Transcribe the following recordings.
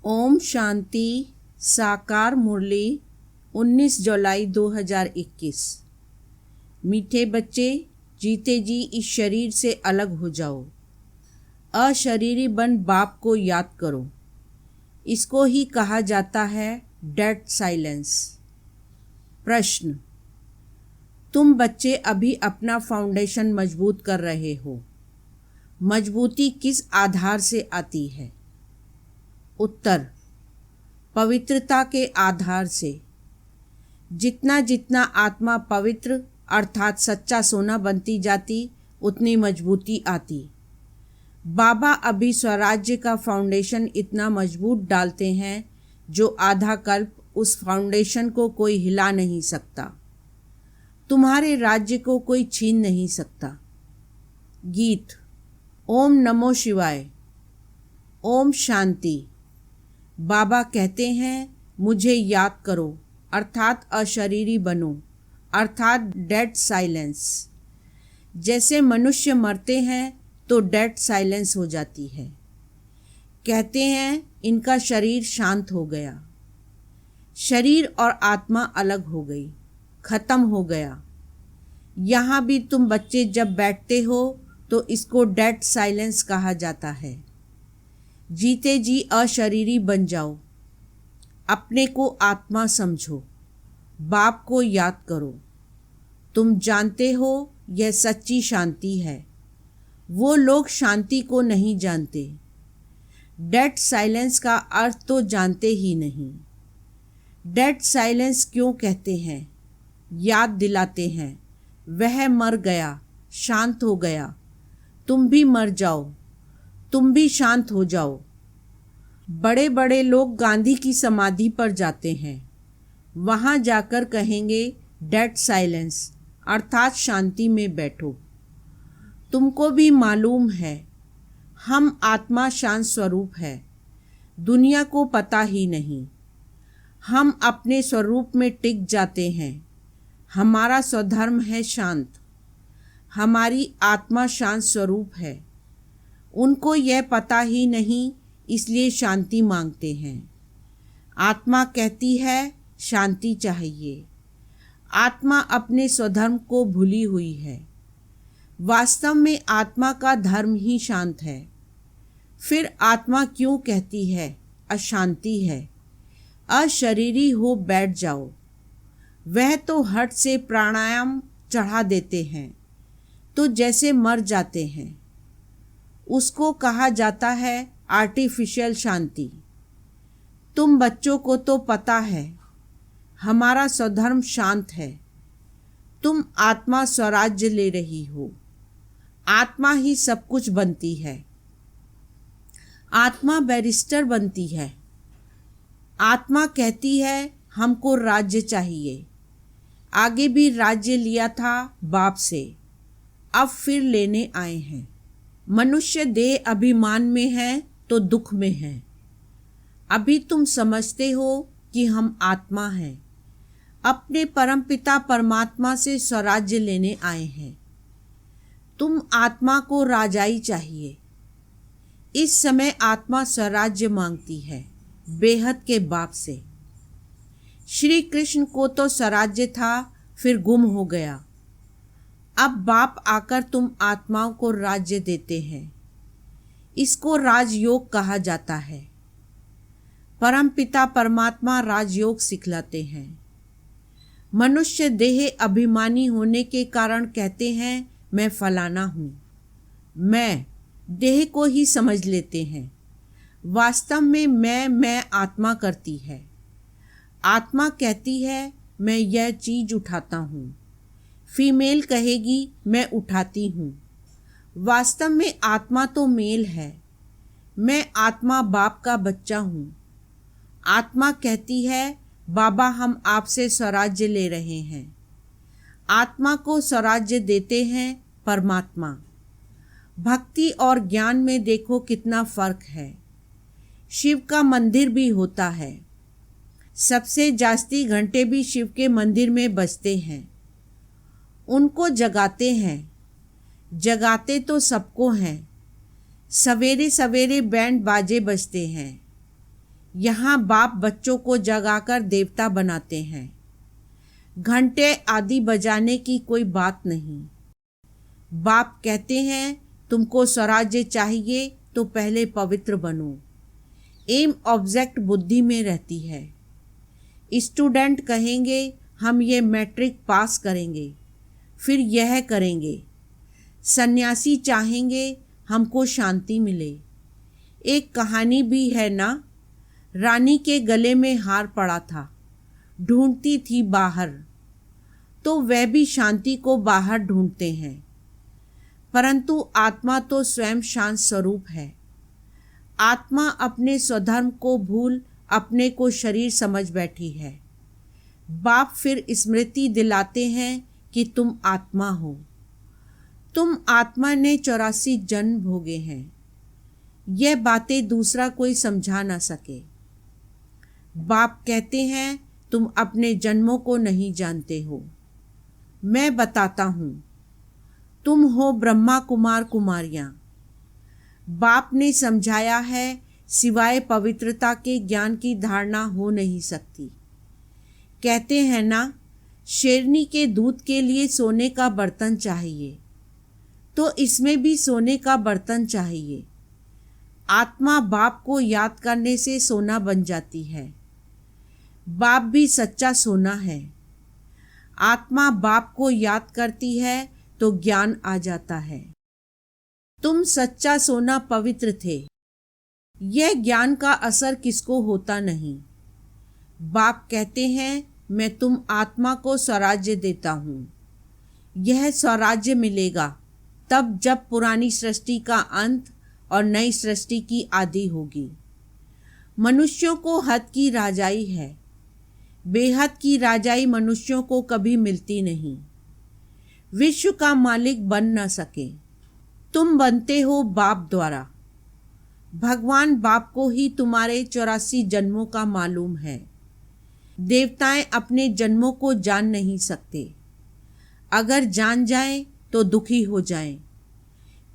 ओम शांति। साकार मुरली 19 जुलाई 2021। मीठे बच्चे, जीते जी इस शरीर से अलग हो जाओ। अशरीरी बन बाप को याद करो। इसको ही कहा जाता है डेड साइलेंस। प्रश्न: तुम बच्चे अभी अपना फाउंडेशन मजबूत कर रहे हो। मजबूती किस आधार से आती है? उत्तर: पवित्रता के आधार से। जितना जितना आत्मा पवित्र अर्थात सच्चा सोना बनती जाती, उतनी मजबूती आती। बाबा अभी स्वराज्य का फाउंडेशन इतना मजबूत डालते हैं जो आधा कल्प उस फाउंडेशन को कोई हिला नहीं सकता। तुम्हारे राज्य को कोई छीन नहीं सकता। गीत। ओम नमो शिवाय। ओम शांति। बाबा कहते हैं, मुझे याद करो अर्थात अशरीरी बनो अर्थात डेड साइलेंस। जैसे मनुष्य मरते हैं तो डेड साइलेंस हो जाती है। कहते हैं इनका शरीर शांत हो गया। शरीर और आत्मा अलग हो गई, खत्म हो गया। यहाँ भी तुम बच्चे जब बैठते हो तो इसको डेड साइलेंस कहा जाता है। जीते जी अशरीरी बन जाओ। अपने को आत्मा समझो। बाप को याद करो। तुम जानते हो यह सच्ची शांति है। वो लोग शांति को नहीं जानते। डेड साइलेंस का अर्थ तो जानते ही नहीं। डेड साइलेंस क्यों कहते हैं? याद दिलाते हैं वह मर गया, शांत हो गया। तुम भी मर जाओ, तुम भी शांत हो जाओ। बड़े बड़े लोग गांधी की समाधि पर जाते हैं। वहाँ जाकर कहेंगे डेड साइलेंस अर्थात शांति में बैठो। तुमको भी मालूम है हम आत्मा शांत स्वरूप है। दुनिया को पता ही नहीं। हम अपने स्वरूप में टिक जाते हैं। हमारा स्वधर्म है शांत। हमारी आत्मा शांत स्वरूप है। उनको यह पता ही नहीं, इसलिए शांति मांगते हैं। आत्मा कहती है शांति चाहिए। आत्मा अपने स्वधर्म को भूली हुई है। वास्तव में आत्मा का धर्म ही शांत है। फिर आत्मा क्यों कहती है अशांति है? अशरीरी हो बैठ जाओ। वह तो हट से प्राणायाम चढ़ा देते हैं तो जैसे मर जाते हैं। उसको कहा जाता है आर्टिफिशियल शांति। तुम बच्चों को तो पता है हमारा स्वधर्म शांत है। तुम आत्मा स्वराज्य ले रही हो। आत्मा ही सब कुछ बनती है। आत्मा बैरिस्टर बनती है। आत्मा कहती है हमको राज्य चाहिए। आगे भी राज्य लिया था बाप से, अब फिर लेने आए हैं। मनुष्य देह अभिमान में है तो दुख में है। अभी तुम समझते हो कि हम आत्मा हैं। अपने परमपिता परमात्मा से स्वराज्य लेने आए हैं। तुम आत्मा को राजाई चाहिए। इस समय आत्मा स्वराज्य मांगती है बेहद के बाप से। श्री कृष्ण को तो स्वराज्य था, फिर गुम हो गया। अब बाप आकर तुम आत्माओं को राज्य देते हैं। इसको राजयोग कहा जाता है। परमपिता परमात्मा राजयोग सिखलाते हैं। मनुष्य देह अभिमानी होने के कारण कहते हैं मैं फलाना हूँ। मैं देह को ही समझ लेते हैं। वास्तव में मैं आत्मा करती है। आत्मा कहती है मैं यह चीज उठाता हूँ। फीमेल कहेगी मैं उठाती हूँ। वास्तव में आत्मा तो मेल है। मैं आत्मा बाप का बच्चा हूँ। आत्मा कहती है बाबा हम आपसे स्वराज्य ले रहे हैं। आत्मा को स्वराज्य देते हैं परमात्मा। भक्ति और ज्ञान में देखो कितना फर्क है। शिव का मंदिर भी होता है। सबसे जास्ती घंटे भी शिव के मंदिर में बजते हैं। उनको जगाते हैं। जगाते तो सबको हैं। सवेरे सवेरे बैंड बाजे बजते हैं। यहाँ बाप बच्चों को जगाकर देवता बनाते हैं। घंटे आदि बजाने की कोई बात नहीं। बाप कहते हैं तुमको स्वराज्य चाहिए तो पहले पवित्र बनो। एम ऑब्जेक्ट बुद्धि में रहती है। स्टूडेंट कहेंगे हम ये मैट्रिक पास करेंगे, फिर यह करेंगे। सन्यासी चाहेंगे हमको शांति मिले। एक कहानी भी है ना, रानी के गले में हार पड़ा था, ढूंढती थी बाहर। तो वह भी शांति को बाहर ढूंढते हैं, परंतु आत्मा तो स्वयं शांत स्वरूप है। आत्मा अपने स्वधर्म को भूल अपने को शरीर समझ बैठी है। बाप फिर स्मृति दिलाते हैं कि तुम आत्मा हो। तुम आत्मा ने 84 जन्म भोगे हैं। यह बातें दूसरा कोई समझा ना सके। बाप कहते हैं तुम अपने जन्मों को नहीं जानते हो। मैं बताता हूँ, तुम हो ब्रह्मा कुमार कुमारियाँ। बाप ने समझाया है सिवाय पवित्रता के ज्ञान की धारणा हो नहीं सकती। कहते हैं ना, शेरनी के दूध के लिए सोने का बर्तन चाहिए, तो इसमें भी सोने का बर्तन चाहिए। आत्मा बाप को याद करने से सोना बन जाती है। बाप भी सच्चा सोना है। आत्मा बाप को याद करती है तो ज्ञान आ जाता है। तुम सच्चा सोना पवित्र थे। यह ज्ञान का असर किसको होता नहीं। बाप कहते हैं मैं तुम आत्मा को स्वराज्य देता हूँ। यह स्वराज्य मिलेगा तब जब पुरानी सृष्टि का अंत और नई सृष्टि की आदि होगी। मनुष्यों को हद की राजाई है। बेहद की राजाई मनुष्यों को कभी मिलती नहीं। विश्व का मालिक बन न सके। तुम बनते हो बाप द्वारा। भगवान बाप को ही तुम्हारे 84 जन्मों का मालूम है। देवताएं अपने जन्मों को जान नहीं सकते। अगर जान जाएं तो दुखी हो जाएं।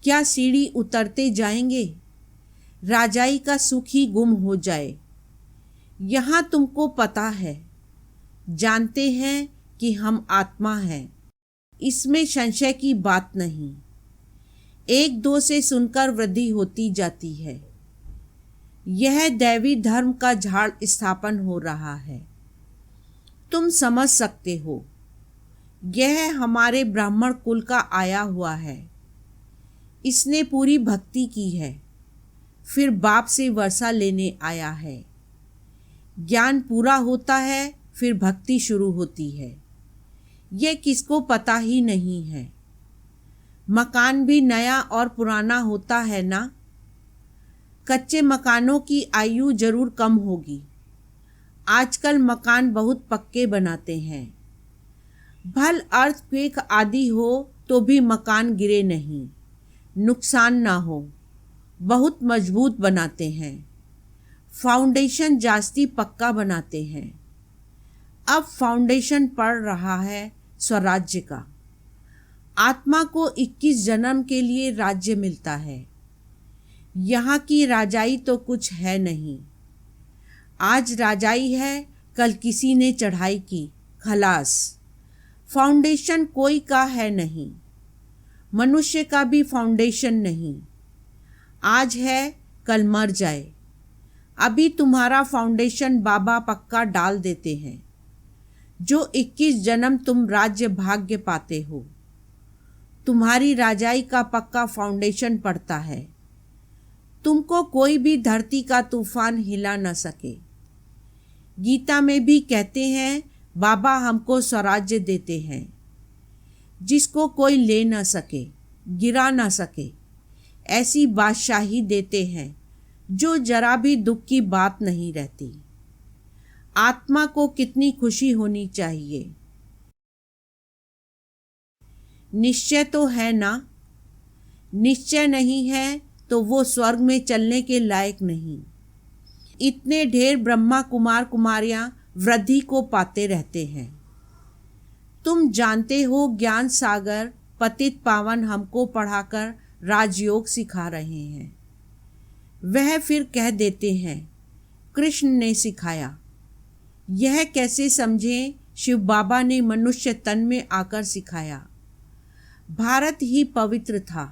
क्या सीढ़ी उतरते जाएंगे? राजाई का सुख ही गुम हो जाए। यहाँ तुमको पता है, जानते हैं कि हम आत्मा हैं, इसमें संशय की बात नहीं। एक दो से सुनकर वृद्धि होती जाती है। यह दैवी धर्म का झाड़ स्थापन हो रहा है। तुम समझ सकते हो, यह हमारे ब्राह्मण कुल का आया हुआ है। इसने पूरी भक्ति की है, फिर बाप से वर्षा लेने आया है। ज्ञान पूरा होता है, फिर भक्ति शुरू होती है। यह किसको पता ही नहीं है। मकान भी नया और पुराना होता है ना। कच्चे मकानों की आयु जरूर कम होगी। आजकल मकान बहुत पक्के बनाते हैं। भल अर्थक्वेक आदि हो तो भी मकान गिरे नहीं, नुकसान ना हो, बहुत मजबूत बनाते हैं। फाउंडेशन जास्ती पक्का बनाते हैं। अब फाउंडेशन पड़ रहा है स्वराज्य का। आत्मा को 21 जन्म के लिए राज्य मिलता है। यहाँ की राजाई तो कुछ है नहीं। आज राजाई है, कल किसी ने चढ़ाई की, खलास। फाउंडेशन कोई का है नहीं। मनुष्य का भी फाउंडेशन नहीं। आज है, कल मर जाए। अभी तुम्हारा फाउंडेशन बाबा पक्का डाल देते हैं। जो 21 जन्म तुम राज्य भाग्य पाते हो, तुम्हारी राजाई का पक्का फाउंडेशन पड़ता है। तुमको कोई भी धरती का तूफान हिला न सके। गीता में भी कहते हैं बाबा हमको स्वराज्य देते हैं, जिसको कोई ले न सके, गिरा न सके। ऐसी बादशाही देते हैं जो जरा भी दुख की बात नहीं रहती। आत्मा को कितनी खुशी होनी चाहिए। निश्चय तो है ना। निश्चय नहीं है तो वो स्वर्ग में चलने के लायक नहीं। इतने ढेर ब्रह्मा कुमार कुमारियां वृद्धि को पाते रहते हैं। तुम जानते हो ज्ञान सागर पतित पावन हमको पढ़ाकर राजयोग सिखा रहे हैं। वह फिर कह देते हैं कृष्ण ने सिखाया। यह कैसे समझें, शिव बाबा ने मनुष्य तन में आकर सिखाया। भारत ही पवित्र था,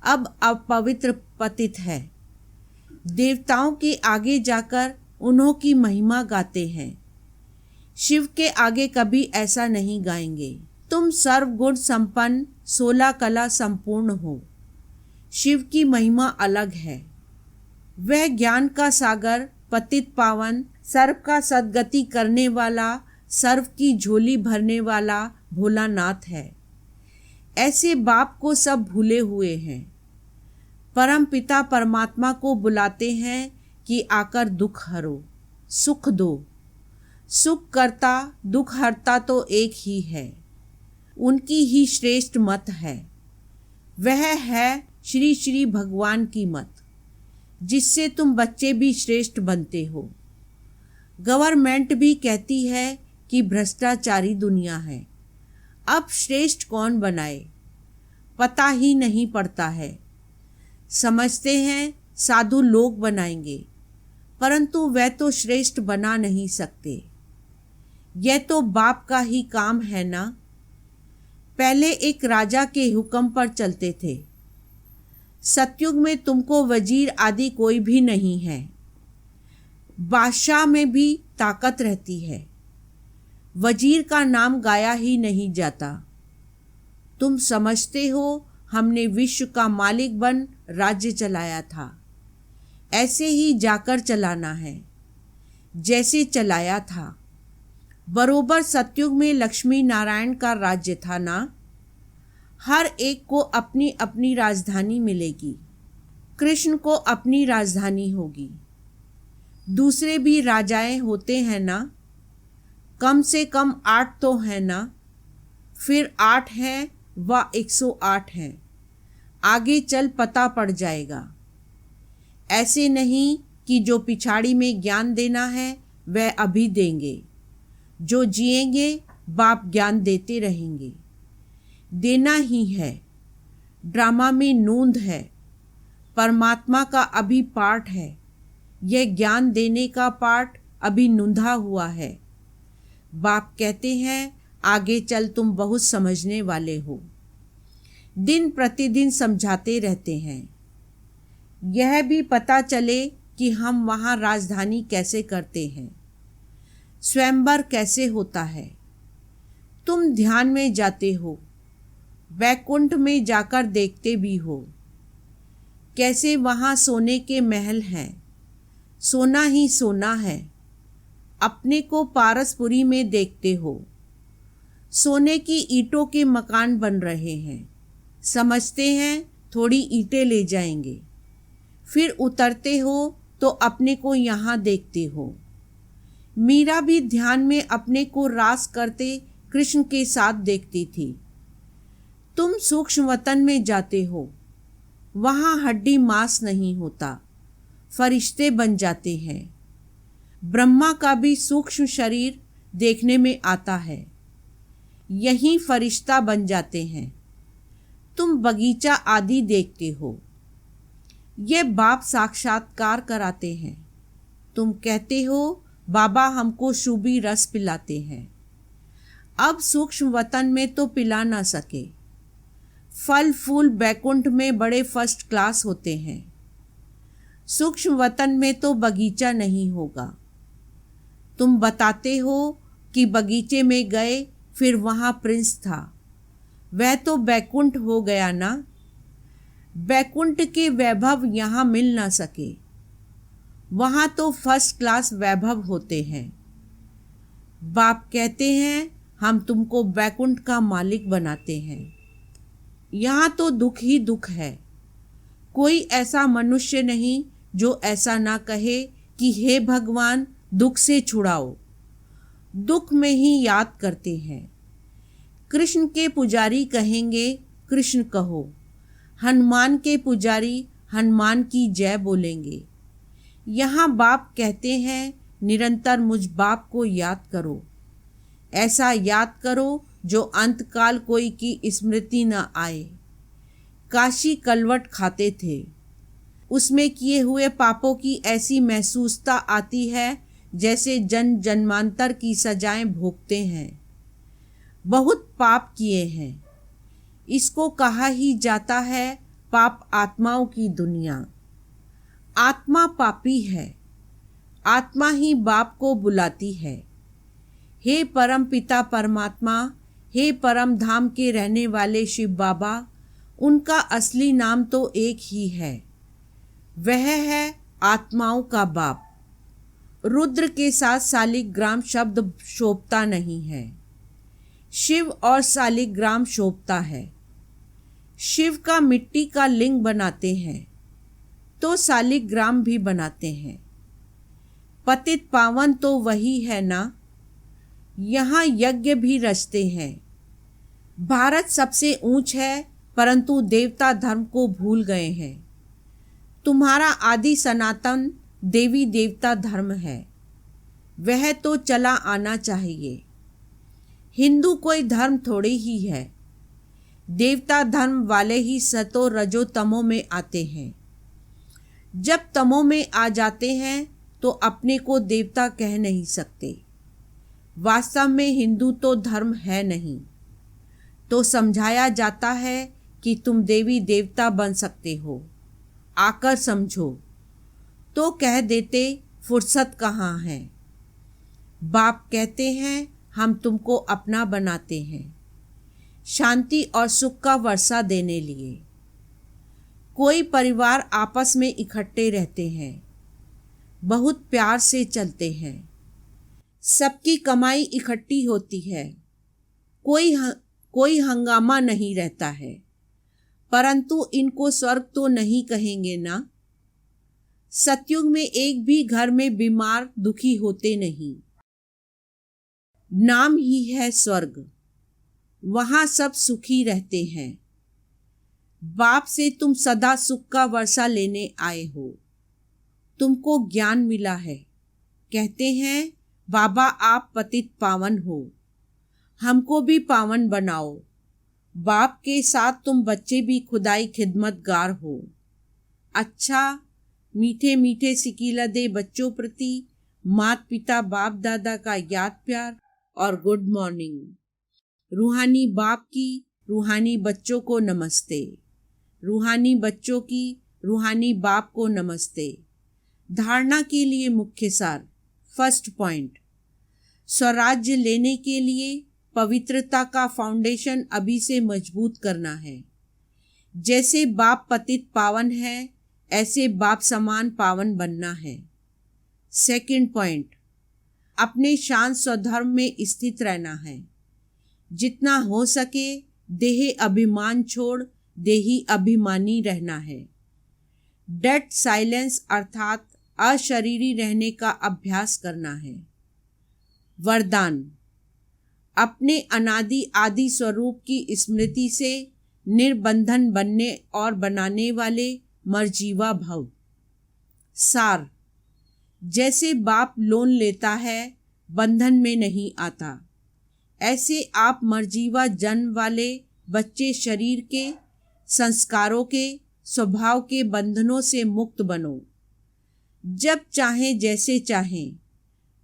अब अपवित्र पतित है। देवताओं के आगे जाकर उन्हों की महिमा गाते हैं, शिव के आगे कभी ऐसा नहीं गाएंगे। तुम सर्वगुण संपन्न 16 कला संपूर्ण हो। शिव की महिमा अलग है। वह ज्ञान का सागर, पतित पावन, सर्व का सद्गति करने वाला, सर्व की झोली भरने वाला भोलानाथ है। ऐसे बाप को सब भूले हुए हैं। परम पिता परमात्मा को बुलाते हैं कि आकर दुख हरो, सुख दो। सुख करता दुख हरता तो एक ही है, उनकी ही श्रेष्ठ मत है। वह है श्री श्री भगवान की मत, जिससे तुम बच्चे भी श्रेष्ठ बनते हो। गवर्नमेंट भी कहती है कि भ्रष्टाचारी दुनिया है। अब श्रेष्ठ कौन बनाए, पता ही नहीं पड़ता है। समझते हैं साधु लोग बनाएंगे, परंतु वह तो श्रेष्ठ बना नहीं सकते। यह तो बाप का ही काम है ना। पहले एक राजा के हुक्म पर चलते थे। सतयुग में तुमको वजीर आदि कोई भी नहीं है। बादशाह में भी ताकत रहती है, वजीर का नाम गाया ही नहीं जाता। तुम समझते हो हमने विश्व का मालिक बन राज्य चलाया था, ऐसे ही जाकर चलाना है जैसे चलाया था। बरोबर सतयुग में लक्ष्मी नारायण का राज्य था ना। हर एक को अपनी अपनी राजधानी मिलेगी। कृष्ण को अपनी राजधानी होगी। दूसरे भी राजाएं होते हैं ना, कम से कम 8 तो हैं ना। फिर 8 हैं व 108 हैं। आगे चल पता पड़ जाएगा। ऐसे नहीं कि जो पिछाड़ी में ज्ञान देना है वह अभी देंगे। जो जिएंगे बाप ज्ञान देते रहेंगे। देना ही है। ड्रामा में नूंद है, परमात्मा का अभी पाठ है। यह ज्ञान देने का पाठ अभी नूंधा हुआ है। बाप कहते हैं आगे चल तुम बहुत समझने वाले हो। दिन प्रतिदिन समझाते रहते हैं। यह भी पता चले कि हम वहाँ राजधानी कैसे करते हैं, स्वयंवर कैसे होता है। तुम ध्यान में जाते हो, वैकुंठ में जाकर देखते भी हो कैसे वहाँ सोने के महल हैं। सोना ही सोना है। अपने को पारसपुरी में देखते हो, सोने की ईंटों के मकान बन रहे हैं। समझते हैं थोड़ी ईंटें ले जाएंगे। फिर उतरते हो तो अपने को यहाँ देखते हो। मीरा भी ध्यान में अपने को रास करते कृष्ण के साथ देखती थी। तुम सूक्ष्म वतन में जाते हो, वहाँ हड्डी मांस नहीं होता, फरिश्ते बन जाते हैं। ब्रह्मा का भी सूक्ष्म शरीर देखने में आता है, यहीं फरिश्ता बन जाते हैं। तुम बगीचा आदि देखते हो, ये बाप साक्षात्कार कराते हैं। तुम कहते हो बाबा हमको शुभी रस पिलाते हैं। अब सूक्ष्म वतन में तो पिला ना सके। फल फूल बैकुंठ में बड़े फर्स्ट क्लास होते हैं। सूक्ष्म वतन में तो बगीचा नहीं होगा। तुम बताते हो कि बगीचे में गए, फिर वहाँ प्रिंस था। वह तो बैकुंठ हो गया ना। बैकुंठ के वैभव यहाँ मिल ना सके। वहाँ तो फर्स्ट क्लास वैभव होते हैं। बाप कहते हैं हम तुमको बैकुंठ का मालिक बनाते हैं। यहाँ तो दुख ही दुख है। कोई ऐसा मनुष्य नहीं जो ऐसा ना कहे कि हे भगवान दुख से छुड़ाओ। दुख में ही याद करते हैं। कृष्ण के पुजारी कहेंगे कृष्ण कहो। हनुमान के पुजारी हनुमान की जय बोलेंगे। यहाँ बाप कहते हैं निरंतर मुझ बाप को याद करो। ऐसा याद करो जो अंतकाल कोई की स्मृति न आए। काशी कलवट खाते थे, उसमें किए हुए पापों की ऐसी महसूसता आती है जैसे जन्म जन्मांतर की सजाएं भोगते हैं। बहुत पाप किए हैं। इसको कहा ही जाता है पाप आत्माओं की दुनिया। आत्मा पापी है। आत्मा ही बाप को बुलाती है। हे परम पिता परमात्मा, हे परम धाम के रहने वाले शिव बाबा, उनका असली नाम तो एक ही है, वह है आत्माओं का बाप। रुद्र के साथ शालिग्राम शब्द शोभता नहीं है। शिव और शालिग्राम शोभता है। शिव का मिट्टी का लिंग बनाते हैं तो शालिग्राम भी बनाते हैं। पतित पावन तो वही है ना। यहाँ यज्ञ भी रचते हैं। भारत सबसे ऊंच है परंतु देवता धर्म को भूल गए हैं। तुम्हारा आदि सनातन देवी देवता धर्म है, वह तो चला आना चाहिए। हिंदू कोई धर्म थोड़ी ही है। देवता धर्म वाले ही सतो रजो तमो में आते हैं। जब तमो में आ जाते हैं तो अपने को देवता कह नहीं सकते। वास्तव में हिंदू तो धर्म है नहीं। तो समझाया जाता है कि तुम देवी देवता बन सकते हो, आकर समझो। तो कह देते फुर्सत कहाँ है। बाप कहते हैं हम तुमको अपना बनाते हैं, शांति और सुख का वर्षा देने लिए। कोई परिवार आपस में इकट्ठे रहते हैं, बहुत प्यार से चलते हैं। सबकी कमाई इकट्ठी होती है। कोई हंगामा नहीं रहता है। परंतु इनको स्वर्ग तो नहीं कहेंगे ना। सतयुग में एक भी घर में बीमार दुखी होते नहीं। नाम ही है स्वर्ग। वहां सब सुखी रहते हैं। बाप से तुम सदा सुख का वर्षा लेने आए हो। तुमको ज्ञान मिला है। कहते हैं बाबा आप पतित पावन हो, हमको भी पावन बनाओ। बाप के साथ तुम बच्चे भी खुदाई खिदमतगार हो। अच्छा, मीठे मीठे सिकीला दे बच्चों प्रति मात पिता बाप दादा का याद प्यार और गुड मॉर्निंग। रूहानी बाप की रूहानी बच्चों को नमस्ते। रूहानी बच्चों की रूहानी बाप को नमस्ते। धारणा के लिए मुख्य सार। फर्स्ट पॉइंट, स्वराज्य लेने के लिए पवित्रता का फाउंडेशन अभी से मजबूत करना है। जैसे बाप पतित पावन है, ऐसे बाप समान पावन बनना है। सेकंड पॉइंट, अपने शांत स्वधर्म में स्थित रहना है। जितना हो सके देह अभिमान छोड़ देही अभिमानी रहना है। डेड साइलेंस अर्थात अशरीरी रहने का अभ्यास करना है। वरदान, अपने अनादि आदि स्वरूप की स्मृति से निर्बंधन बनने और बनाने वाले मर्जीवा भव। सार, जैसे बाप लोन लेता है बंधन में नहीं आता, ऐसे आप मर्जीवा जन्म वाले बच्चे शरीर के संस्कारों के स्वभाव के बंधनों से मुक्त बनो। जब चाहें जैसे चाहें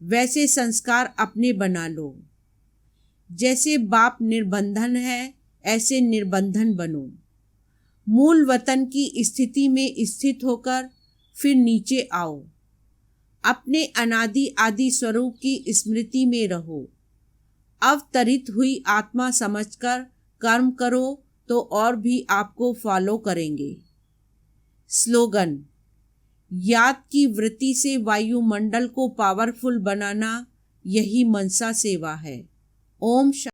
वैसे संस्कार अपने बना लो। जैसे बाप निर्बंधन है ऐसे निर्बंधन बनो। मूल वतन की स्थिति में स्थित होकर फिर नीचे आओ। अपने अनादि आदि स्वरूप की स्मृति में रहो। अवतरित हुई आत्मा समझकर कर्म करो तो और भी आपको फॉलो करेंगे। स्लोगन, याद की वृत्ति से वायुमंडल को पावरफुल बनाना यही मनसा सेवा है। ओम